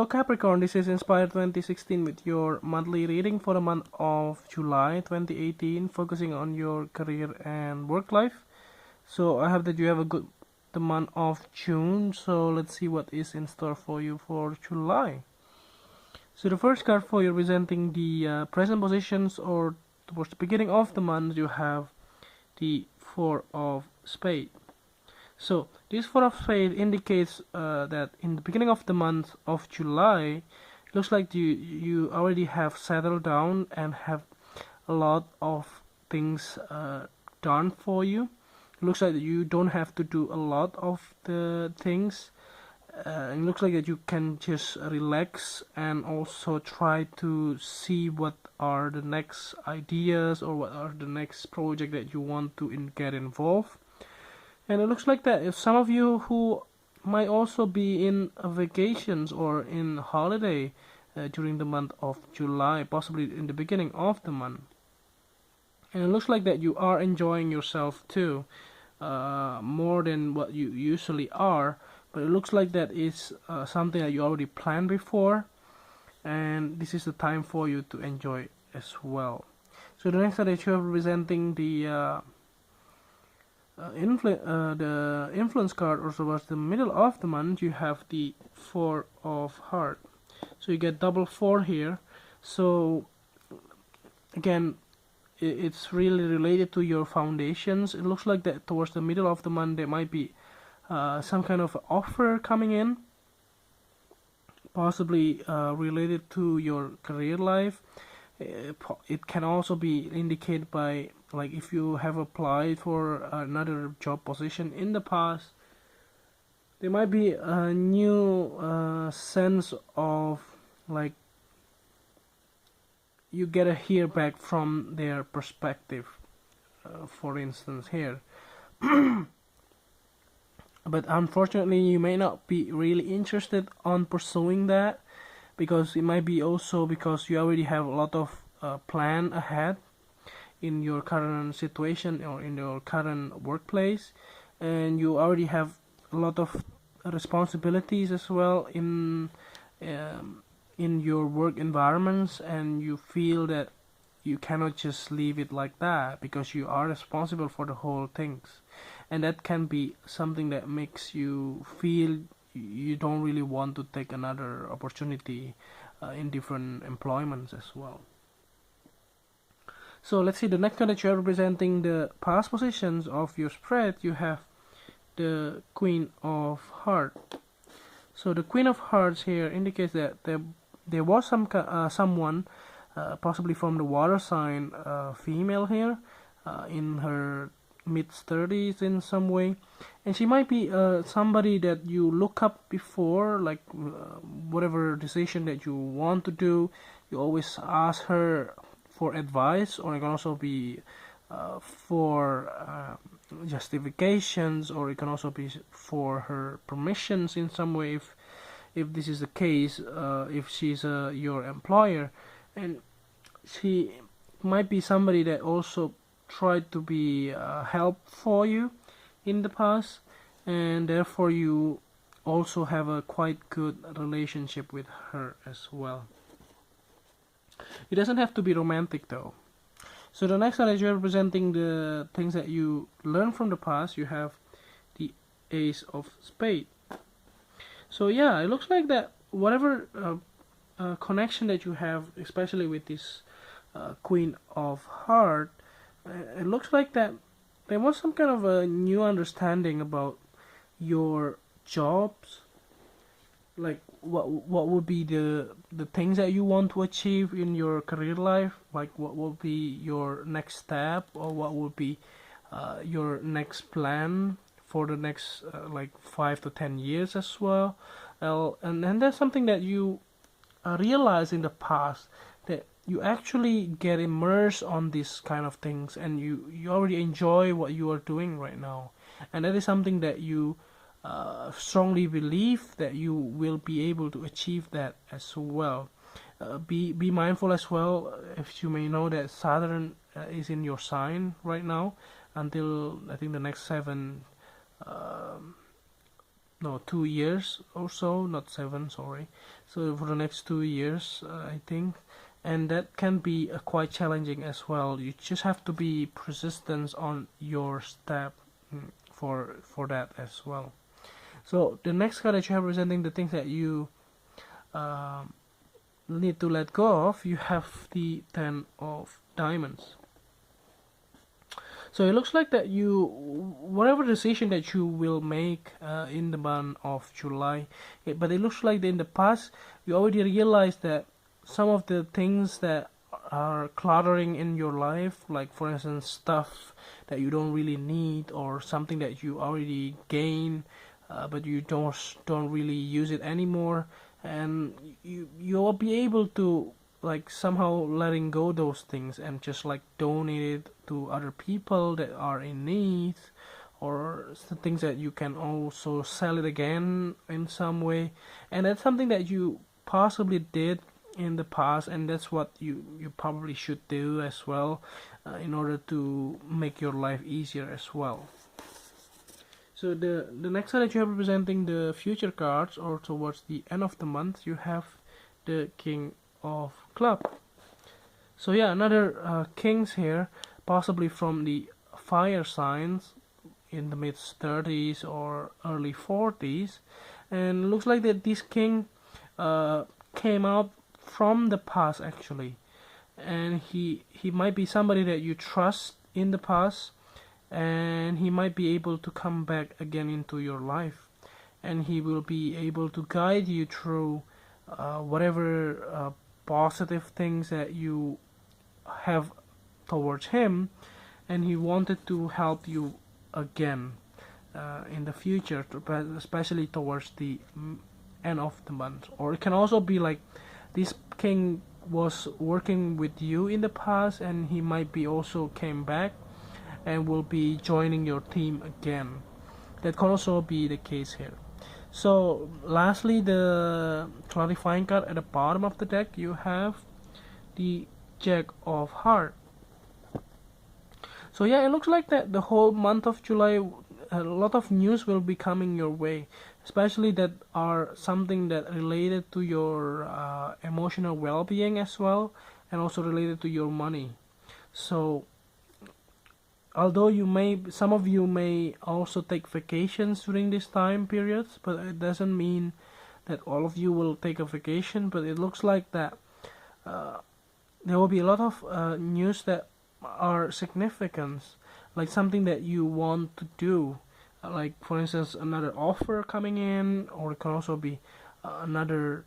Hello Capricorn, this is Inspire 2016 with your monthly reading for the month of July 2018, focusing on your career and work life. So I hope that you have a good the month of June. So let's see what is in store for you for July. So the first card for you representing the present positions or towards the beginning of the month, you have the Four of Spades. So this Four of Spades indicates that in the beginning of the month of July, it looks like you already have settled down and have a lot of things done for you. It looks like you don't have to do a lot of the things. It looks like that you can just relax and also try to see what are the next ideas or what are the next project that you want to get involved. And it looks like that if some of you who might also be in vacations or in holiday during the month of July, possibly in the beginning of the month. And it looks like that you are enjoying yourself too, more than what you usually are. But it looks like that is something that you already planned before, and this is the time for you to enjoy as well. So the next card that you are representing the influence card, or towards the middle of the month, you have the Four of Hearts. So you get double four here. So again, it's really related to your foundations. It looks like that towards the middle of the month there might be some kind of offer coming in, possibly related to your career life. It can also be indicated by, like, if you have applied for another job position in the past, there might be a new sense of, like, you get to hear back from their perspective, for instance here. But unfortunately you may not be really interested on pursuing that, because it might be also because you already have a lot of plan ahead in your current situation or in your current workplace, and you already have a lot of responsibilities as well in your work environments, and you feel that you cannot just leave it like that because you are responsible for the whole things, and that can be something that makes you feel you don't really want to take another opportunity in different employments as well. So let's see the next card that you are representing the past positions of your spread. You have the Queen of Hearts. So the Queen of Hearts here indicates that there was someone, possibly from the water sign, female here, in her mid-30s in some way, and she might be somebody that you look up before, like whatever decision that you want to do, you always ask her for advice, or it can also be for justifications, or it can also be for her permissions in some way, if this is the case, if she's your employer. And she might be somebody that also tried to be help for you in the past, and therefore you also have a quite good relationship with her as well. It doesn't have to be romantic though. So the next one is you're representing the things that you learn from the past. You have the Ace of Spades. So yeah, it looks like that whatever connection that you have, especially with this Queen of Hearts, it looks like that there was some kind of a new understanding about your jobs, like what would be the things that you want to achieve in your career life, like what will be your next step, or what will be your next plan for the next like 5 to 10 years as well. And that's something that you realize in the past, that you actually get immersed on these kind of things, and you already enjoy what you are doing right now, and that is something that you strongly believe that you will be able to achieve that as well. Be mindful as well, if you may know that Saturn is in your sign right now until I think the next 7 no, 2 years or so, not 7, sorry. So for the next 2 years, I think, and that can be quite challenging as well. You just have to be persistent on your step, for that as well. So the next card that you have representing the things that you need to let go of, you have the 10 of diamonds. So it looks like that you, whatever decision that you will make in the month of July, but it looks like that in the past you already realized that some of the things that are cluttering in your life, like for instance stuff that you don't really need, or something that you already gain, but you don't really use it anymore, and you'll be able to like somehow letting go those things and just like donate it to other people that are in need, or things that you can also sell it again in some way. And that's something that you possibly did in the past, and that's what you probably should do as well, in order to make your life easier as well. So the next card that you have representing the future cards, or towards the end of the month, you have the King of Club. So yeah, another kings here, possibly from the fire signs in the mid 30s or early 40s, and looks like that this king came out from the past actually, and he might be somebody that you trust in the past, and he might be able to come back again into your life, and he will be able to guide you through whatever positive things that you have towards him, and he wanted to help you again in the future, especially towards the end of the month. Or it can also be like this king was working with you in the past, and he might be also came back and will be joining your team again. That can also be the case here. So lastly, the clarifying card at the bottom of the deck, you have the Jack of Hearts. So yeah, it looks like that the whole month of July, a lot of news will be coming your way, especially that are something that related to your emotional well-being as well, and also related to your money. So although some of you may also take vacations during this time periods, but it doesn't mean that all of you will take a vacation. But it looks like that there will be a lot of news that are significant, like something that you want to do, like for instance another offer coming in, or it can also be another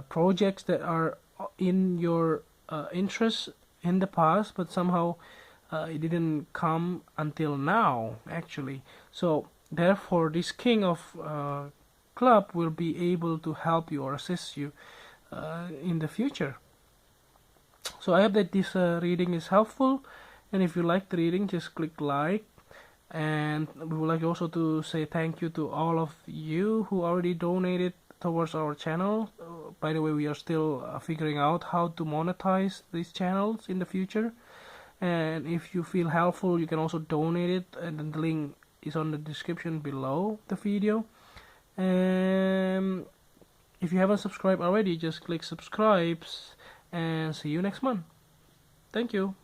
projects that are in your interest in the past, but somehow it didn't come until now actually. So therefore this King of Club will be able to help you or assist you in the future. So I hope that this reading is helpful, and if you like the reading, just click like. And we would like also to say thank you to all of you who already donated towards our channel. By the way, we are still figuring out how to monetize these channels in the future, and if you feel helpful, you can also donate it, and then the link is on the description below the video. And if you haven't subscribed already, just click subscribe, and see you next month. Thank you.